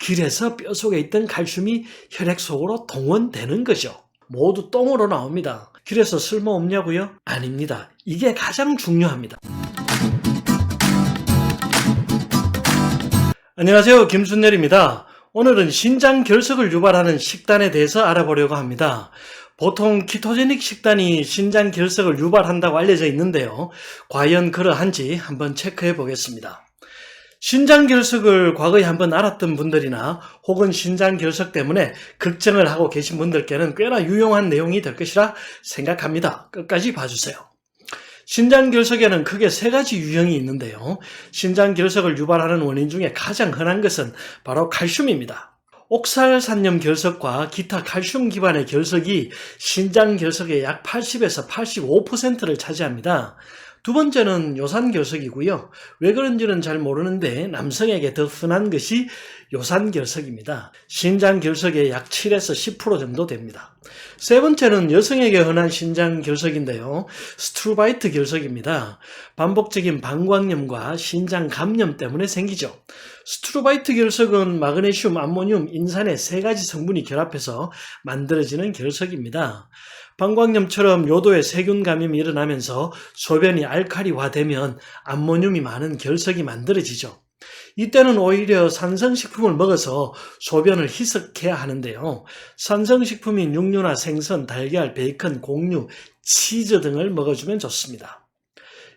그래서 뼈 속에 있던 칼슘이 혈액 속으로 동원되는 거죠. 모두 똥으로 나옵니다. 그래서 쓸모없냐고요? 아닙니다. 이게 가장 중요합니다. 안녕하세요. 김순열입니다. 오늘은 신장 결석을 유발하는 식단에 대해서 알아보려고 합니다. 보통 키토제닉 식단이 신장 결석을 유발한다고 알려져 있는데요. 과연 그러한지 한번 체크해 보겠습니다. 신장 결석을 과거에 한번 알았던 분들이나 혹은 신장 결석 때문에 걱정을 하고 계신 분들께는 꽤나 유용한 내용이 될 것이라 생각합니다. 끝까지 봐주세요. 신장 결석에는 크게 세 가지 유형이 있는데요. 신장 결석을 유발하는 원인 중에 가장 흔한 것은 바로 칼슘입니다. 옥살산염 결석과 기타 칼슘 기반의 결석이 신장 결석의 약 80에서 85%를 차지합니다. 두 번째는 요산 결석이고요. 왜 그런지는 잘 모르는데 남성에게 더 흔한 것이 요산 결석입니다. 신장 결석의 약 7에서 10% 정도 됩니다. 세 번째는 여성에게 흔한 신장 결석인데요. 스트루바이트 결석입니다. 반복적인 방광염과 신장 감염 때문에 생기죠. 스트루바이트 결석은 마그네슘, 암모늄, 인산의 세 가지 성분이 결합해서 만들어지는 결석입니다. 방광염처럼 요도에 세균 감염이 일어나면서 소변이 알칼리화되면 암모늄이 많은 결석이 만들어지죠. 이때는 오히려 산성식품을 먹어서 소변을 희석해야 하는데요. 산성식품인 육류나 생선, 달걀, 베이컨, 곡류, 치즈 등을 먹어주면 좋습니다.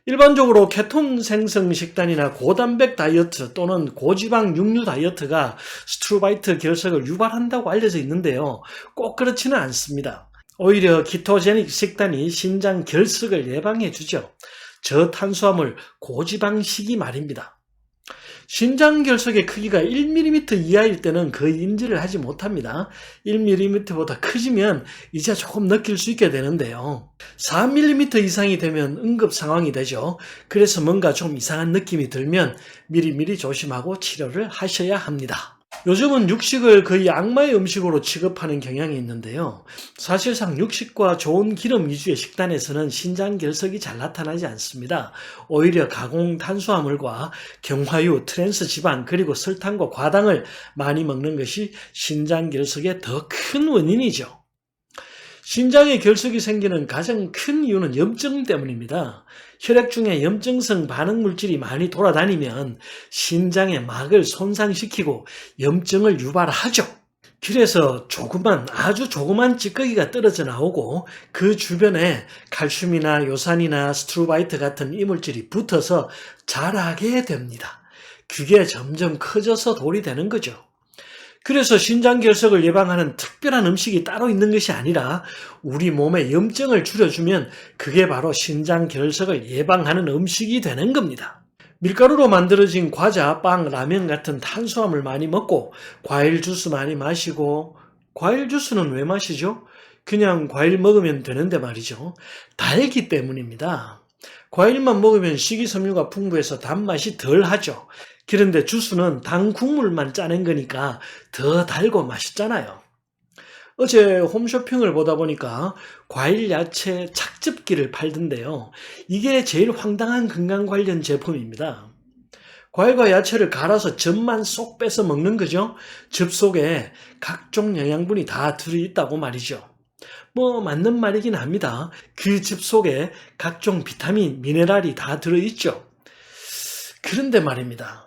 일반적으로 케톤 생성 식단이나 고단백 다이어트 또는 고지방 육류 다이어트가 스트루바이트 결석을 유발한다고 알려져 있는데요. 꼭 그렇지는 않습니다. 오히려 키토제닉 식단이 신장 결석을 예방해 주죠. 저탄수화물, 고지방식이 말입니다. 신장 결석의 크기가 1mm 이하일 때는 거의 인지를 하지 못합니다. 1mm보다 커지면 이제 조금 느낄 수 있게 되는데요. 4mm 이상이 되면 응급 상황이 되죠. 그래서 뭔가 좀 이상한 느낌이 들면 미리미리 조심하고 치료를 하셔야 합니다. 요즘은 육식을 거의 악마의 음식으로 취급하는 경향이 있는데요. 사실상 육식과 좋은 기름 위주의 식단에서는 신장 결석이 잘 나타나지 않습니다. 오히려 가공 탄수화물과 경화유, 트랜스 지방 그리고 설탕과 과당을 많이 먹는 것이 신장 결석의 더 큰 원인이죠. 신장에 결석이 생기는 가장 큰 이유는 염증 때문입니다. 혈액 중에 염증성 반응 물질이 많이 돌아다니면 신장의 막을 손상시키고 염증을 유발하죠. 그래서 아주 조그만 찌꺼기가 떨어져 나오고 그 주변에 칼슘이나 요산이나 스트루바이트 같은 이물질이 붙어서 자라게 됩니다. 그게 점점 커져서 돌이 되는 거죠. 그래서 신장 결석을 예방하는 특별한 음식이 따로 있는 것이 아니라 우리 몸의 염증을 줄여주면 그게 바로 신장 결석을 예방하는 음식이 되는 겁니다. 밀가루로 만들어진 과자, 빵, 라면 같은 탄수화물 많이 먹고 과일 주스 많이 마시고 과일 주스는 왜 마시죠? 그냥 과일 먹으면 되는데 말이죠. 달기 때문입니다. 과일만 먹으면 식이섬유가 풍부해서 단맛이 덜하죠. 그런데 주스는 당 국물만 짜낸 거니까 더 달고 맛있잖아요. 어제 홈쇼핑을 보다 보니까 과일 야채 착즙기를 팔던데요. 이게 제일 황당한 건강 관련 제품입니다. 과일과 야채를 갈아서 즙만 쏙 빼서 먹는 거죠. 즙 속에 각종 영양분이 다 들어있다고 말이죠. 맞는 말이긴 합니다. 그 즙 속에 각종 비타민, 미네랄이 다 들어있죠. 그런데 말입니다.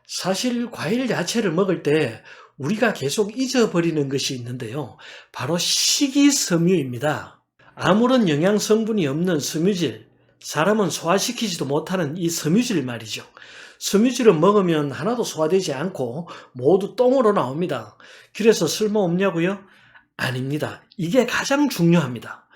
사실 과일, 야채를 먹을 때 우리가 계속 잊어버리는 것이 있는데요. 바로 식이섬유입니다. 아무런 영양 성분이 없는 섬유질, 사람은 소화시키지도 못하는 이 섬유질 말이죠. 섬유질은 먹으면 하나도 소화되지 않고 모두 똥으로 나옵니다. 그래서 쓸모없냐고요? 아닙니다. 이게 가장 중요합니다.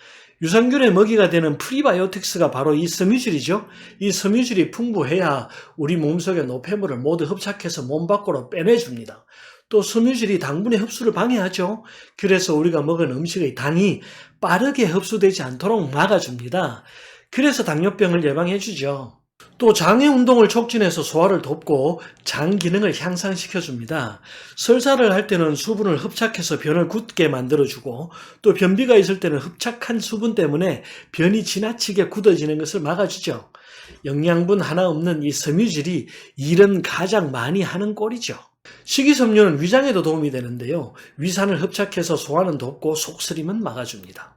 유산균의 먹이가 되는 프리바이오틱스가 바로 이 섬유질이죠. 이 섬유질이 풍부해야 우리 몸속의 노폐물을 모두 흡착해서 몸 밖으로 빼내줍니다. 또 섬유질이 당분의 흡수를 방해하죠. 그래서 우리가 먹은 음식의 당이 빠르게 흡수되지 않도록 막아줍니다. 그래서 당뇨병을 예방해주죠. 또 장의 운동을 촉진해서 소화를 돕고 장 기능을 향상시켜줍니다. 설사를 할 때는 수분을 흡착해서 변을 굳게 만들어주고 또 변비가 있을 때는 흡착한 수분 때문에 변이 지나치게 굳어지는 것을 막아주죠. 영양분 하나 없는 이 섬유질이 일은 가장 많이 하는 꼴이죠. 식이섬유는 위장에도 도움이 되는데요. 위산을 흡착해서 소화는 돕고 속쓰림은 막아줍니다.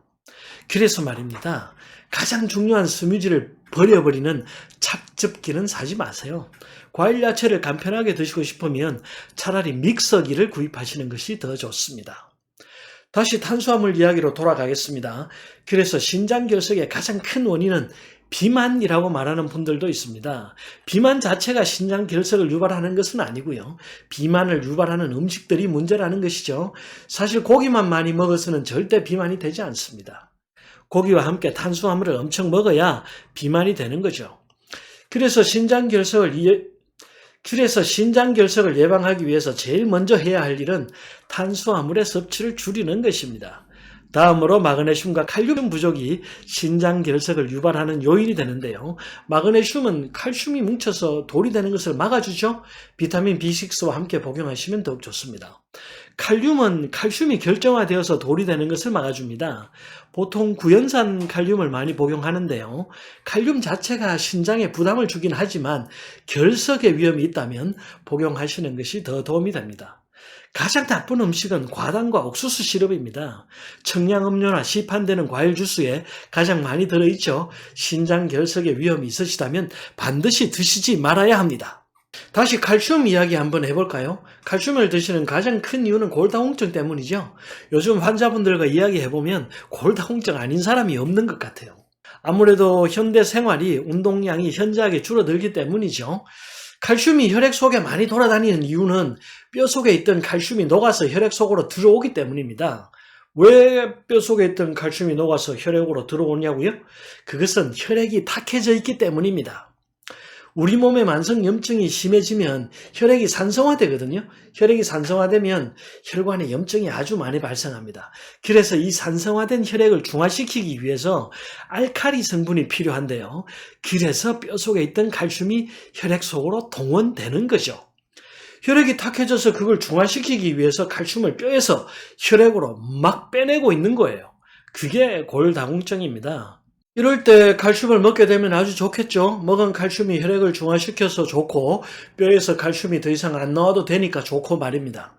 그래서 말입니다. 가장 중요한 섬유질을 버려버리는 찹즙기는 사지 마세요. 과일 야채를 간편하게 드시고 싶으면 차라리 믹서기를 구입하시는 것이 더 좋습니다. 다시 탄수화물 이야기로 돌아가겠습니다. 그래서 신장결석의 가장 큰 원인은 비만이라고 말하는 분들도 있습니다. 비만 자체가 신장결석을 유발하는 것은 아니고요. 비만을 유발하는 음식들이 문제라는 것이죠. 사실 고기만 많이 먹어서는 절대 비만이 되지 않습니다. 고기와 함께 탄수화물을 엄청 먹어야 비만이 되는 거죠. 그래서 신장결석을 예방하기 위해서 제일 먼저 해야 할 일은 탄수화물의 섭취를 줄이는 것입니다. 다음으로 마그네슘과 칼륨 부족이 신장결석을 유발하는 요인이 되는데요. 마그네슘은 칼슘이 뭉쳐서 돌이 되는 것을 막아주죠. 비타민 B6와 함께 복용하시면 더욱 좋습니다. 칼륨은 칼슘이 결정화되어서 돌이 되는 것을 막아줍니다. 보통 구연산 칼륨을 많이 복용하는데요. 칼륨 자체가 신장에 부담을 주긴 하지만 결석의 위험이 있다면 복용하시는 것이 더 도움이 됩니다. 가장 나쁜 음식은 과당과 옥수수 시럽입니다. 청량음료나 시판되는 과일 주스에 가장 많이 들어있죠. 신장 결석의 위험이 있으시다면 반드시 드시지 말아야 합니다. 다시 칼슘 이야기 한번 해볼까요? 칼슘을 드시는 가장 큰 이유는 골다공증 때문이죠. 요즘 환자분들과 이야기해보면 골다공증 아닌 사람이 없는 것 같아요. 아무래도 현대 생활이 운동량이 현저하게 줄어들기 때문이죠. 칼슘이 혈액 속에 많이 돌아다니는 이유는 뼈 속에 있던 칼슘이 녹아서 혈액 속으로 들어오기 때문입니다. 왜 뼈 속에 있던 칼슘이 녹아서 혈액으로 들어오냐고요? 그것은 혈액이 탁해져 있기 때문입니다. 우리 몸의 만성 염증이 심해지면 혈액이 산성화되거든요. 혈액이 산성화되면 혈관에 염증이 아주 많이 발생합니다. 그래서 이 산성화된 혈액을 중화시키기 위해서 알칼리 성분이 필요한데요. 그래서 뼈 속에 있던 칼슘이 혈액 속으로 동원되는 거죠. 혈액이 탁해져서 그걸 중화시키기 위해서 칼슘을 뼈에서 혈액으로 막 빼내고 있는 거예요. 그게 골다공증입니다. 이럴 때 칼슘을 먹게 되면 아주 좋겠죠. 먹은 칼슘이 혈액을 중화시켜서 좋고 뼈에서 칼슘이 더 이상 안 나와도 되니까 좋고 말입니다.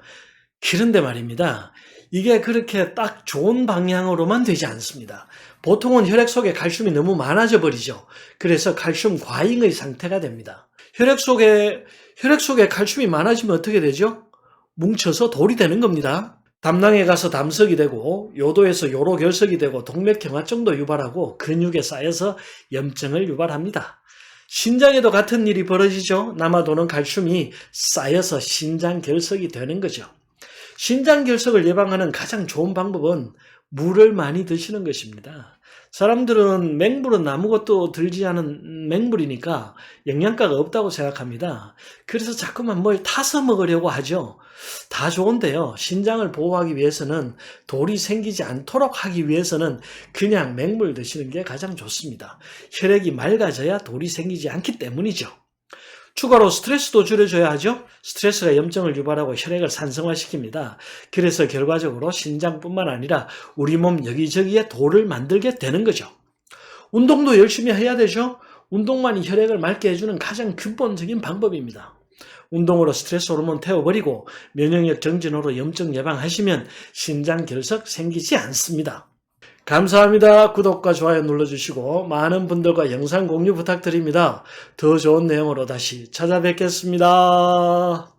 그런데 말입니다. 이게 그렇게 딱 좋은 방향으로만 되지 않습니다. 보통은 혈액 속에 칼슘이 너무 많아져 버리죠. 그래서 칼슘 과잉의 상태가 됩니다. 혈액 속에 칼슘이 많아지면 어떻게 되죠? 뭉쳐서 돌이 되는 겁니다. 담낭에 가서 담석이 되고 요도에서 요로결석이 되고 동맥경화증도 유발하고 근육에 쌓여서 염증을 유발합니다. 신장에도 같은 일이 벌어지죠. 남아도는 칼슘이 쌓여서 신장결석이 되는 거죠. 신장결석을 예방하는 가장 좋은 방법은 물을 많이 드시는 것입니다. 사람들은 맹물은 아무것도 들지 않은 맹물이니까 영양가가 없다고 생각합니다. 그래서 자꾸만 뭘 타서 먹으려고 하죠. 다 좋은데요. 신장을 보호하기 위해서는 돌이 생기지 않도록 하기 위해서는 그냥 맹물 드시는 게 가장 좋습니다. 혈액이 맑아져야 돌이 생기지 않기 때문이죠. 추가로 스트레스도 줄여줘야 하죠. 스트레스가 염증을 유발하고 혈액을 산성화시킵니다. 그래서 결과적으로 신장뿐만 아니라 우리 몸 여기저기에 돌을 만들게 되는 거죠. 운동도 열심히 해야 되죠. 운동만이 혈액을 맑게 해주는 가장 근본적인 방법입니다. 운동으로 스트레스 호르몬 태워버리고 면역력 정진으로 염증 예방하시면 신장결석 생기지 않습니다. 감사합니다. 구독과 좋아요 눌러주시고 많은 분들과 영상 공유 부탁드립니다. 더 좋은 내용으로 다시 찾아뵙겠습니다.